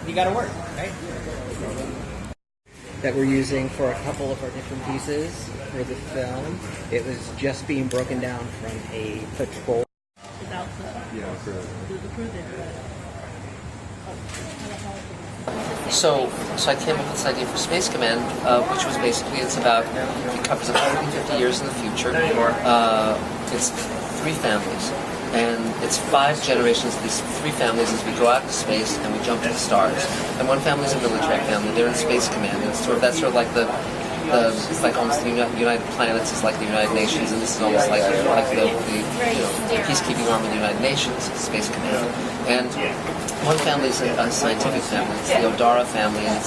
You gotta work, right? That we're using for a couple of our different pieces for the film. It was just being broken down from a patrol. Without the crew there. So I came up with this idea for Space Command, which was basically, it covers 150 years in the future. It's 3 families, and it's 5 generations of these 3 families as we go out into space and we jump to the stars. And one family is a military family; they're in Space Command, and that's sort of like it's like almost the United Planets is like the United Nations, and this is almost like the peacekeeping arm of the United Nations, Space Command. And one family is a scientific family. It's the Odara family, and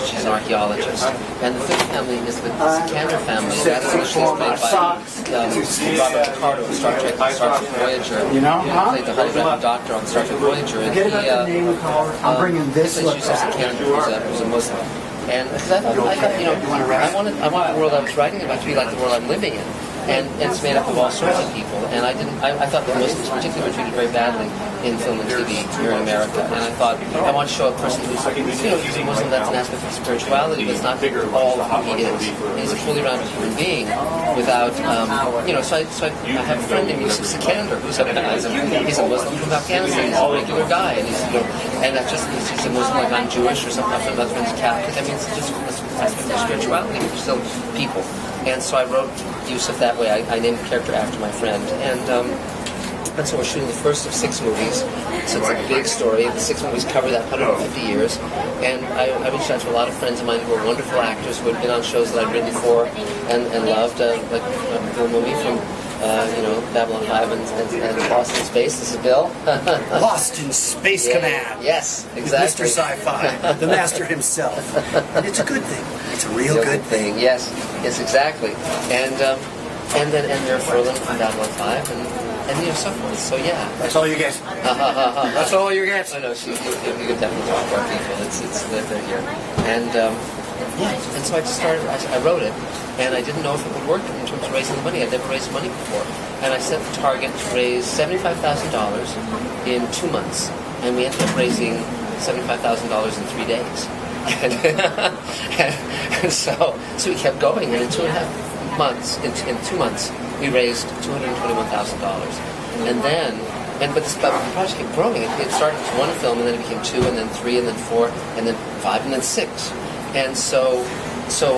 she's an archaeologist. And the 5th family is the Sikander family. That's initially played by Robert Picardo of Star Trek Voyager. He played the holographic doctor on Star Trek Voyager. And I'm bringing this look Sikander, who's a Muslim. And because I thought, wanted the world I was writing about to be like the world I'm living in. And it's made up of all sorts of people. And I thought that Muslims particularly were treated very badly in film and TV here in America. And I thought, I want to show a person who's a Muslim, that's an aspect of spirituality, but it's not all who he is. He's a fully rounded human being without, so I have a friend named Yusuf Sikander, who's he's a Muslim from Afghanistan. He's a regular guy. And he's a Muslim like I'm Jewish or something. My husband's Catholic. I mean, it's just an aspect of spirituality. We're still people. And so I wrote Yusuf that way. I named the character after my friend. And so we're shooting the first of 6 movies. So it's a big story. The 6 movies cover that 150 years. And I reached out to a lot of friends of mine who are wonderful actors who had been on shows that I'd written for and loved, like Bill Mumy from Babylon 5 and Lost in Space. This is Bill. Lost in Space Command. Yes, exactly. Mr. Sci-Fi, the master himself. And it's a good thing. It's a real good thing. Yes, exactly. And they're Furlan from Babylon 5 and so forth. So yeah. That's all you get. That's all you get. I know. You could definitely talk to our people. They're here. And so I wrote it, and I didn't know if it would work in terms of raising the money. I'd never raised money before. And I set the target to raise $75,000 in 2 months. And we ended up raising $75,000 in 3 days. and so we kept going, and in 2.5 months, in 2 months, we raised $221,000. But the project kept growing. It started with 1 film, and then it became 2, and then 3, and then 4, and then 5, and then 6. And so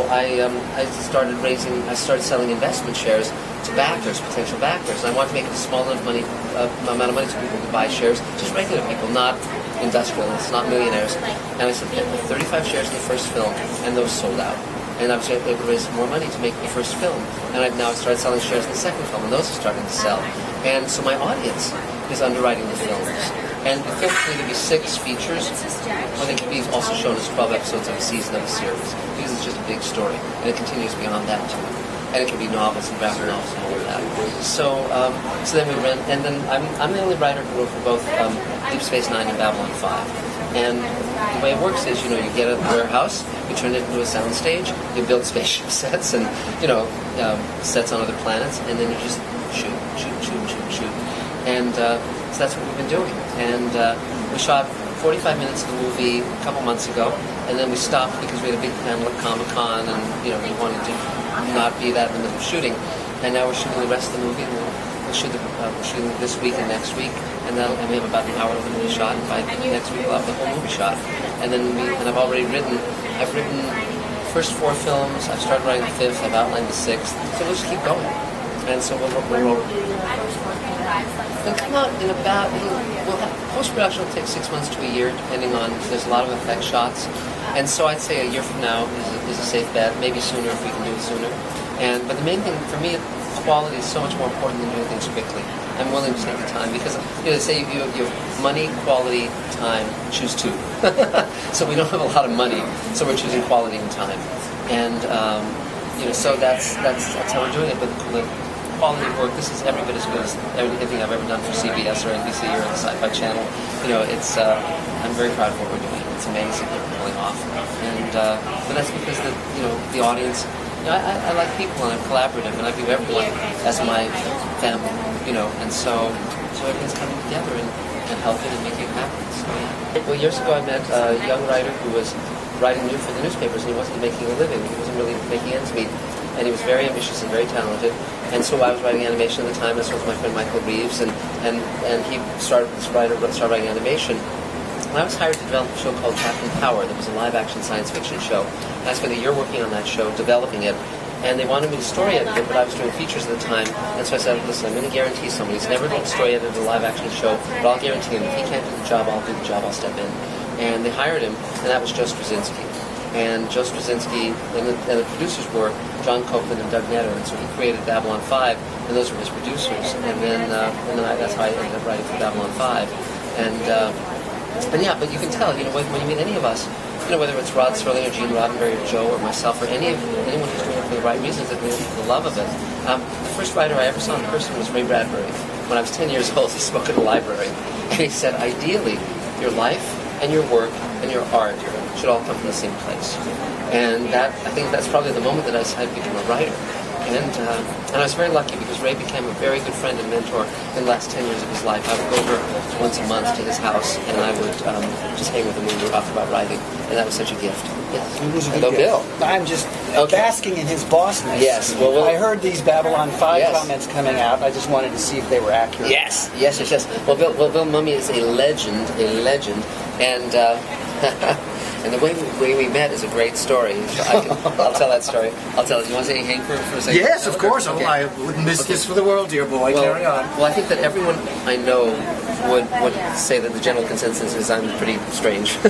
I started selling investment shares to backers, potential backers. And I wanted to make a small enough amount of money so people could buy shares, just regular people, not industrialists, not millionaires. And I said, get 35 shares in the first film, and those sold out. And I was able to raise more money to make the first film. And I've now started selling shares in the second film, and those are starting to sell. And so my audience is underwriting the films. And the films can either be 6 features, or they can be also shown as 12 episodes of a season of a series, because it's just a big story, and it continues beyond that too. And it can be novels and graphic novels and all of that. So then we ran, and then I'm the only writer who wrote for both Deep Space Nine and Babylon 5. And the way it works is, you get a warehouse, you turn it into a soundstage, you build spaceship sets and, sets on other planets, and then you just shoot. And so that's what we've been doing. And we shot 45 minutes of the movie a couple months ago, and then we stopped because we had a big panel at Comic-Con, and we wanted to not be that in the middle of shooting. And now we're shooting the rest of the movie, and we're shooting this week and next week, and we have about an hour of the movie shot, and by next week we'll have the whole movie shot. And then I've written the first 4 films, I've started writing the 5th, I've outlined the 6th, so we'll just keep going. And so we'll come out in about, post-production will take 6 months to a year, depending on, there's a lot of effect shots. And so I'd say a year from now is a safe bet, maybe sooner if we can do it sooner. But the main thing for me, quality is so much more important than doing things quickly. I'm willing to take the time because, they say you have money, quality, time, choose 2. So we don't have a lot of money, so we're choosing quality and time. And, so that's how we're doing it. But the quality of work, this is every bit as good as anything I've ever done for CBS or NBC or the Sci-Fi Channel. I'm very proud of what we're doing. It's amazing what we're pulling off. And but that's because the audience, I like people and I'm collaborative and I view everyone as my family, and so So everything's coming together and helping and making it happen. So, yeah. Well, years ago I met a young writer who was writing for the newspapers, and he wasn't making a living. He wasn't really making ends meet. And he was very ambitious and very talented. And so I was writing animation at the time, and so was my friend Michael Reeves, and he started writing animation. And I was hired to develop a show called Captain Power that was a live-action science fiction show. And I spent a year working on that show, developing it. And they wanted me to story edit it, but I was doing features at the time. And so I said, listen, I'm going to guarantee somebody. He's never going to story edit a live-action show, but I'll guarantee him if he can't do the job, I'll do the job, I'll step in. And they hired him, and that was Joe Straczynski. And Joe Straczynski, and the producers were John Copeland and Doug Netter. And so he created Babylon 5, and those were his producers. And then that's how I ended up writing for Babylon 5. And yeah, but you can tell, when you meet any of us, whether it's Rod Serling or Gene Roddenberry or Joe or myself or anyone who's doing it for the right reasons, that the love of it. The first writer I ever saw in person was Ray Bradbury. When I was 10 years old, he spoke at a library. And he said, ideally, your life and your work and your art should all come from the same place. And I think that's probably the moment that I decided to become a writer. And I was very lucky because Ray became a very good friend and mentor in the last 10 years of his life. I would go over once a month to his house, and I would just hang with him when we were talking about writing. And that was such a gift. Yes. It was a Hello, good Bill. gift. I'm just basking in his bossness. Yes. Well, I heard these Babylon 5 yes. comments coming out. I just wanted to see if they were accurate. Yes. Well, Bill Mumy is a legend, and and the way we met is a great story. I'll tell that story. I'll tell it. You want to say hang for a second? Yes, of course. Okay. Oh, I wouldn't miss this for the world, dear boy. Carry on. Well, I think that everyone I know would say that the general consensus is I'm pretty strange.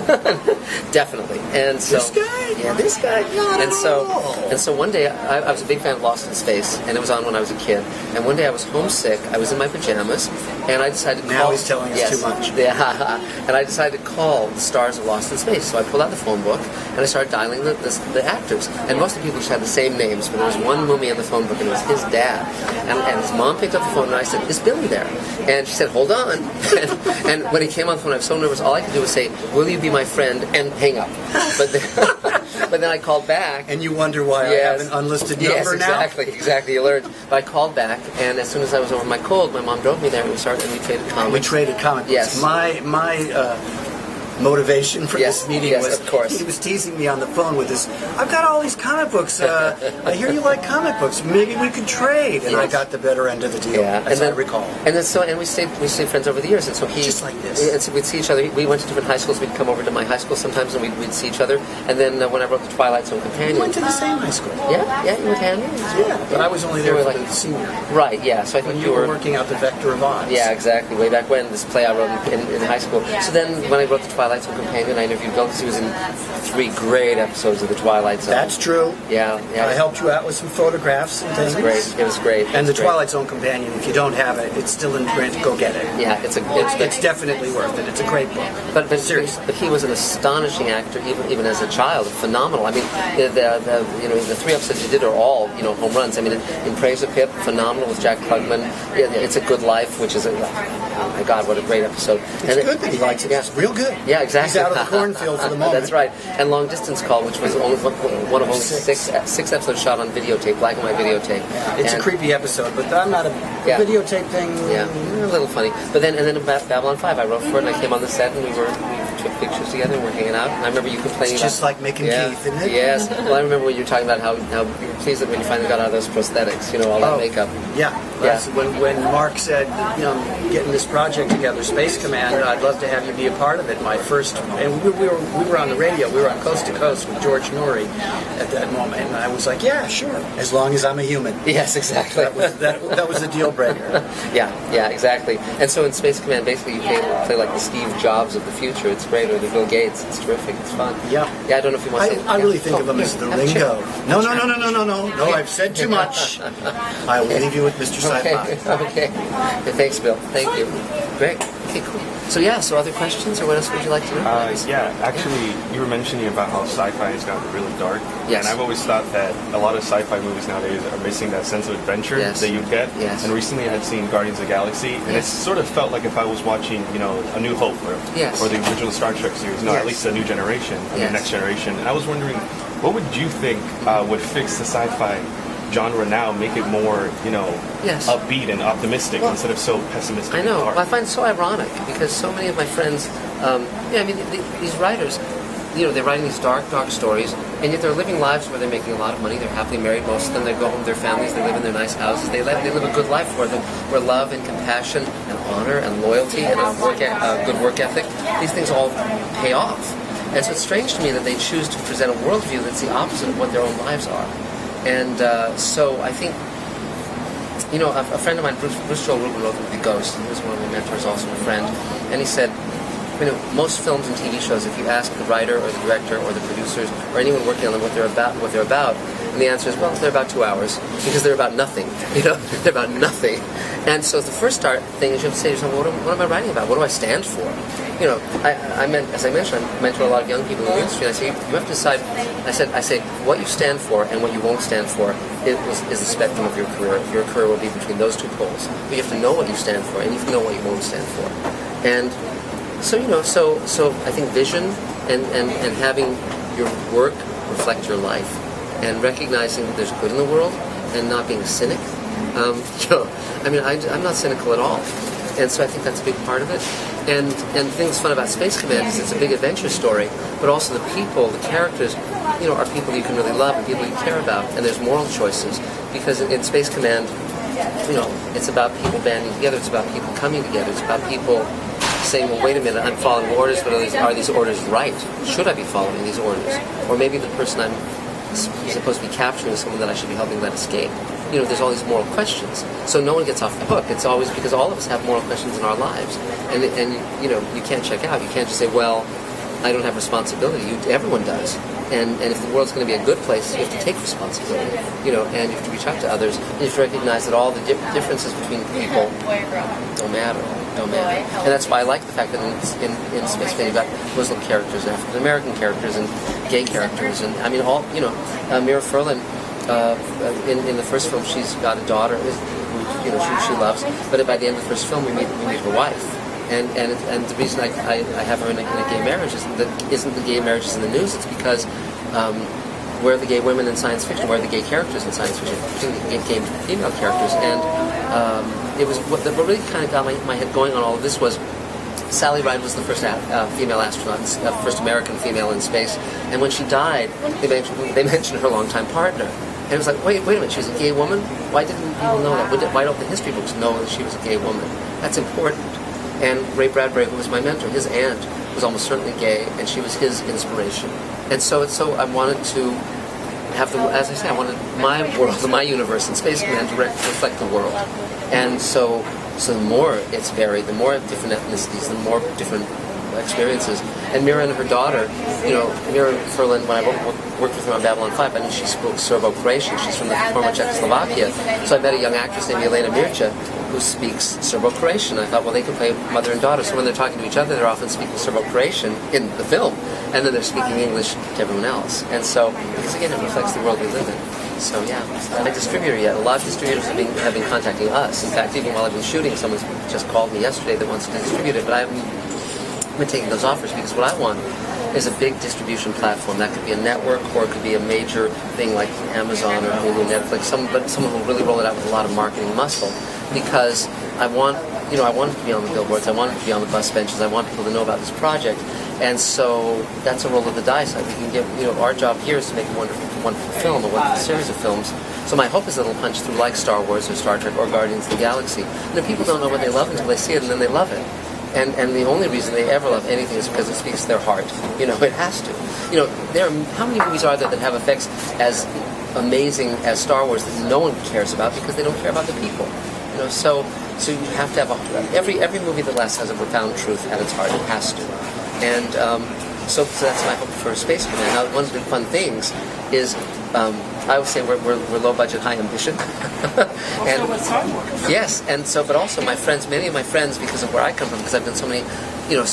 Definitely. And so This guy? Yeah, this guy. Not and at so all. and so one day I was a big fan of Lost in Space, and it was on when I was a kid. And one day I was homesick. I was in my pajamas, and I decided to Now call. he's telling us too much. Yeah, and I decided to call the stars of Lost in Space. So I pulled out the phone book and I started dialing the actors. And most of the people just had the same names, but there was one Mumy on the phone book, and it was his dad. And his mom picked up the phone, and I said, "Is Billy there?" And she said, "Hold on." and when he came on the phone, I was so nervous. All I could do was say, "Will you be my friend?" and hang up. But then I called back. And you wonder why I have an unlisted number now? Yes, exactly. You learned. But I called back, and as soon as I was over my cold, my mom drove me there, and we traded comics. We traded comic books. Yes. My motivation for this meeting was of course. he was teasing me on the phone with this, I've got all these comic books. I hear you like comic books. Maybe we could trade. And I got the better end of the deal, as I recall. And then we stayed friends over the years. And so Just like this. And so we'd see each other. We went to different high schools. We'd come over to my high school sometimes, and we'd see each other. And then when I wrote the Twilight Zone Companion, We went to the same high school. Yeah, you went to Henry? Yeah, but I was only there for the senior. Right. Yeah. So I think When you were working out the vector of odds. Yeah, exactly. Way back when, this play I wrote in high school. So then when I wrote the Twilight Zone Companion, I interviewed Bill because he was in 3 great episodes of the Twilight Zone. That's true. Yeah. I helped you out with some photographs and things. It was great. And the Twilight Zone Companion, if you don't have it, it's still in print. Go get it. Yeah, It's definitely worth it. It's a great book. But seriously. But he was an astonishing actor, even as a child. Phenomenal. I mean, the 3 episodes he did are all home runs. I mean, in Praise of Pip, phenomenal with Jack Klugman. It's a Good Life, which is oh my God, what a great episode. It's good that he likes it. It's real good. Yeah, exactly. He's out of the cornfield for the moment. That's right. And Long Distance Call, which was only one of only six episodes shot on videotape, black and white videotape. It's a creepy episode, but I'm not a videotape thing. Yeah, a little funny. But then Babylon 5, I wrote for it, and I came on the set, and we took pictures together, and we're hanging out. And I remember you complaining It's just like making Keith, isn't it? Yes. Well, I remember when you were talking about how you were pleased that when you finally got out of those prosthetics, all that makeup. Yeah. When Mark said, getting this project together, Space Command, I'd love to have you be a part of it. My first, and we were on the radio. We were on Coast to Coast with George Norrie at that moment, and I was like, yeah, sure, as long as I'm a human. Yes, exactly. That was a deal breaker. Yeah, exactly. And so in Space Command, basically you play like the Steve Jobs of the future. It's great, or the Bill Gates. It's terrific. It's fun. Yeah. I don't know if you want to say. I really think of them as the Ringo. No, I've said too much. I will leave you with Mr. Sci-Fi. Okay. Thanks, Bill. Thank you. Great. Okay, cool. So other questions, or what else would you like to know? Actually, you were mentioning about how sci-fi has gotten really dark. Yes. And I've always thought that a lot of sci-fi movies nowadays are missing that sense of adventure that you get. Yes. And recently I had seen Guardians of the Galaxy, and it sort of felt like if I was watching, A New Hope or the original Star Trek series, at least a new generation, the next generation. And I was wondering, what would you think would fix the sci-fi genre now make it more, Yes. upbeat and optimistic instead of so pessimistic. I know. and dark. Well, I find it so ironic because so many of my friends, these writers, they're writing these dark stories, and yet they're living lives where they're making a lot of money. They're happily married. Most of them, they go home to their families. They live in their nice houses. They live a good life where love and compassion and honor and loyalty and a good work ethic, these things all pay off. And so it's strange to me that they choose to present a worldview that's the opposite of what their own lives are. And so I think, a friend of mine, Bruce Joel Rubin, wrote The Ghost, and he was one of my mentors, also a friend, and he said, most films and TV shows, if you ask the writer or the director or the producers or anyone working on them what they're about, and the answer is, well, they're about 2 hours, because they're about nothing, they're about nothing. And so the first thing is you have to say to yourself, well, what am I writing about? What do I stand for? As I mentioned, I mentor a lot of young people in the industry, and I say, you have to decide, I say, what you stand for and what you won't stand for is the spectrum of your career. Your career will be between those two poles. But you have to know what you stand for, and you have to know what you won't stand for. And so, so I think vision and having your work reflect your life, and recognizing that there's good in the world, and not being a cynic. I'm not cynical at all. And so I think that's a big part of it. And the thing that's fun about Space Command is it's a big adventure story, but also the people, the characters, are people you can really love and people you care about. And there's moral choices, because in Space Command, it's about people banding together. It's about people coming together. It's about people saying, well, wait a minute, I'm following orders, but are these orders right? Should I be following these orders? Or maybe the person I'm supposed to be capturing is someone that I should be helping let escape. There's all these moral questions. So no one gets off the hook. It's always because all of us have moral questions in our lives. And you can't check out. You can't just say, well, I don't have responsibility. Everyone does. And if the world's going to be a good place, you have to take responsibility. And you have to reach out to others. And you have to recognize that all the differences between people don't matter. And that's why I like the fact that in Space Command you've got Muslim characters and African American characters and gay characters, and Mira Furlan in the first film, she's got a daughter who she loves, but by the end of the first film we meet her wife, and the reason I have her in a gay marriage isn't the gay marriages in the news. It's because where are the gay women in science fiction? Where are the gay characters in science fiction? Particularly gay female characters. And it was what really kind of got my head going on all of this was Sally Ride was the first female astronaut, first American female in space. And when she died, they mentioned her longtime partner. And it was like, wait a minute, she's a gay woman? Why didn't people know that? Why don't the history books know that she was a gay woman? That's important. And Ray Bradbury, who was my mentor, his aunt was almost certainly gay, and she was his inspiration. And so I wanted to have I wanted my world, my universe in Space Command to reflect the world. And so the more it's varied, the more different ethnicities, the more different experiences. And Mira and her daughter, Mira Furlan, when I worked with her on Babylon 5, I knew she spoke Serbo-Croatian. She's from the former Czechoslovakia. So I met a young actress named Elena Mircha who speaks Serbo-Croatian. I thought, well, they could play mother and daughter. So when they're talking to each other, they're often speaking Serbo-Croatian in the film. And then they're speaking English to everyone else. And so, because again, it reflects the world we live in. So yeah, I'm a distributor yet. A lot of distributors have been contacting us. In fact, even while I've been shooting, someone just called me yesterday that wants to distribute it, but I haven't been taking those offers because what I want is a big distribution platform. That could be a network, or it could be a major thing like Amazon or Hulu, Netflix, but someone who will really roll it out with a lot of marketing muscle. Because I want it to be on the billboards, I want it to be on the bus benches, I want people to know about this project. And so that's a roll of the dice. We can get, our job here is to make a wonderful film, a wonderful series of films. So my hope is that it'll punch through like Star Wars or Star Trek or Guardians of the Galaxy. And people don't know what they love until they see it, and then they love it. And the only reason they ever love anything is because it speaks to their heart. It has to. How many movies are there that have effects as amazing as Star Wars that no one cares about because they don't care about the people? So you have to have every movie that lasts has a profound truth at its heart. It has to. And so that's my hope for Space Command. Now, one of the fun things is I would say we're low budget, high ambition. And yes, and so, but also many of my friends, because of where I come from, because I've done so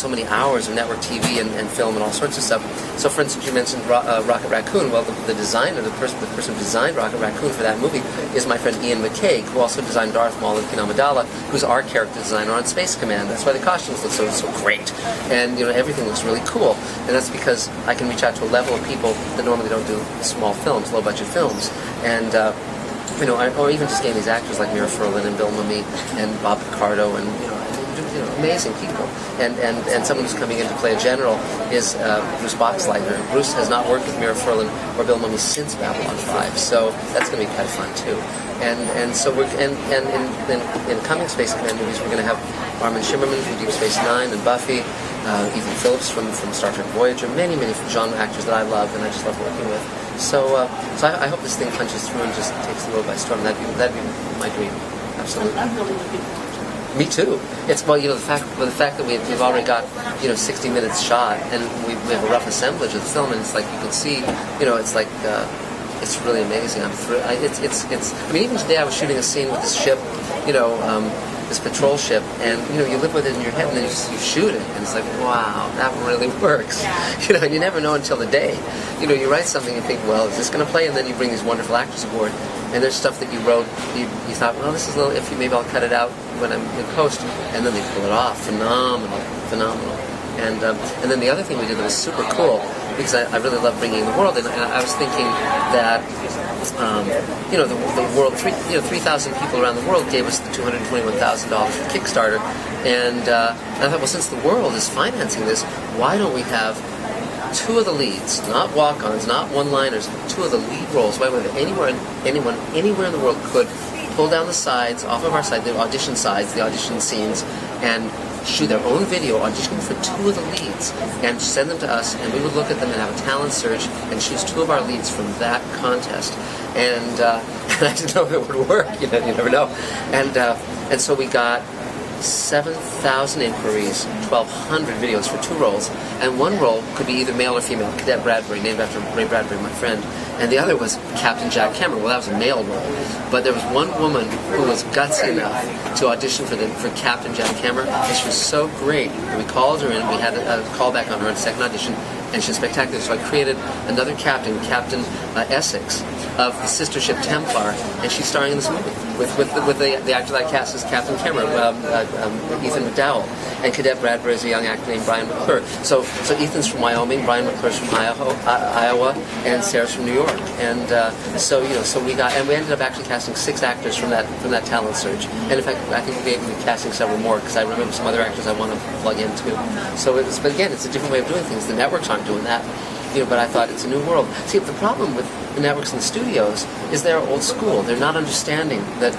many hours of network TV and film and all sorts of stuff. So, for instance, you mentioned Rocket Raccoon. Well, the designer, the person who designed Rocket Raccoon for that movie is my friend Ian McCaig, who also designed Darth Maul and Kin Amidala, who's our character designer on Space Command. That's why the costumes look so great, and everything looks really cool. And that's because I can reach out to a level of people that normally don't do small films, low budget films, and or even just getting these actors like Mira Furlan and Bill Mumy and Bob Picardo and amazing people. And someone who's coming in to play a general is Bruce Boxleitner. Bruce has not worked with Mira Furlan or Bill Mumy since Babylon 5, so that's going to be kind of fun too. And so we're in coming Space Command movies, we're going to have Armin Shimmerman from Deep Space Nine and Buffy, Ethan Phillips from Star Trek Voyager, many genre actors that I love and I just love working with. So I hope this thing punches through and just takes the world by storm. That'd be my dream. Absolutely. I'm really looking forward to it. Me too. It's the fact that we've already got 60 minutes shot and we have a rough assemblage of the film, and it's like you can see it's like it's really amazing. I'm thrilled. It's I mean, even today I was shooting a scene with this ship, this patrol ship, and you live with it in your head and then you shoot it and it's like, wow, that really works. And you never know until the day. You write something and think, well, is this going to play? And then you bring these wonderful actors aboard. And there's stuff that you wrote, you thought, well, this is a little iffy, maybe I'll cut it out when I'm in post. And then they pull it off. Phenomenal. And then the other thing we did that was super cool, because I really love bringing in the world, and I was thinking that, the world, 3,000 people around the world gave us the $221,000 for Kickstarter. And I thought, well, since the world is financing this, why don't we have two of the leads, not walk-ons, not one-liners, two of the lead roles, whether anyone anywhere in the world could pull down the sides, off of our side, the audition sides, the audition scenes, and shoot their own video, audition for two of the leads, and send them to us, and we would look at them and have a talent search and choose two of our leads from that contest. And I didn't know if it would work. You never know. And so we got 7,000 inquiries, 1,200 videos for two roles, and one role could be either male or female. Cadet Bradbury, named after Ray Bradbury, my friend, and the other was Captain Jack Cameron. Well, that was a male role, but there was one woman who was gutsy enough to audition for Captain Jack Cameron, and she was so great. And we called her in. We had a callback on her in a second audition, and she was spectacular. So I created another captain, Captain Essex, of the sister ship Templar, and she's starring in this movie with the actor that I cast as Captain Cameron, Ethan McDowell, and Cadet Bradbury is a young actor named Brian McClure. So Ethan's from Wyoming, Brian McClure's from Iowa, and Sarah's from New York. And so we ended up actually casting 6 actors from that talent search. And in fact, I think we'll be casting several more because I remember some other actors I want to plug in too. But again, it's a different way of doing things. The networks aren't doing that. But I thought it's a new world. See, the problem with the networks and the studios is they're old school. They're not understanding that,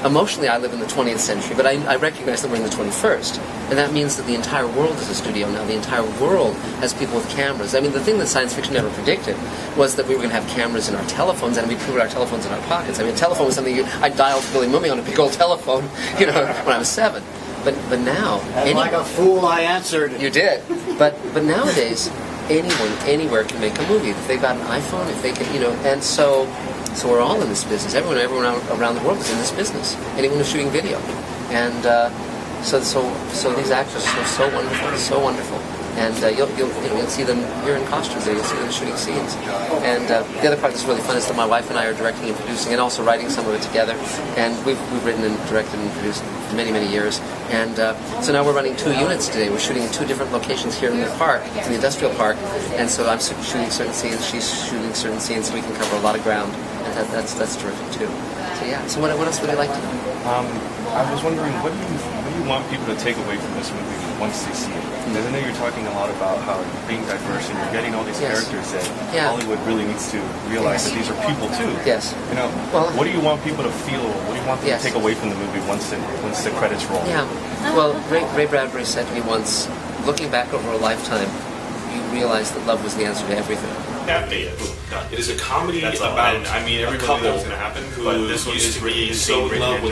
emotionally I live in the 20th century, but I recognize that we're in the 21st. And that means that the entire world is a studio now. The entire world has people with cameras. I mean, the thing that science fiction never predicted was that we were going to have cameras in our telephones, and we'd put our telephones in our pockets. I mean, a telephone was something I dialed Billy Mumy on a big old telephone, when I was 7. But now... And like a fool, I answered. You did. But nowadays... anyone, anywhere can make a movie. If they've got an iPhone, if they can, and so we're all in this business. Everyone around the world is in this business. Anyone who's shooting video, and so these actors are so wonderful. And you'll see them here in costumes. You'll see them shooting scenes. And the other part that's really fun is that my wife and I are directing and producing, and also writing some of it together. And we've written and directed and produced for many years. And so now we're running 2 units today. We're shooting in 2 different locations here in the park, in the industrial park. And so I'm shooting certain scenes, she's shooting certain scenes, so we can cover a lot of ground. And that's terrific too. So yeah. So what else would you like to know? I was wondering, what do you want people to take away from this movie once they see it? Because I know you're talking a lot about how you're being diverse and you're getting all these characters that Hollywood really needs to realize that these are people too. Yes. What do you want people to feel? What do you want them to take away from the movie once the credits roll? Yeah. Well, Ray Bradbury said to me once, looking back over a lifetime, you realize that love was the answer to everything. It is a comedy about everybody knows what's going to happen, but this used to be so in love with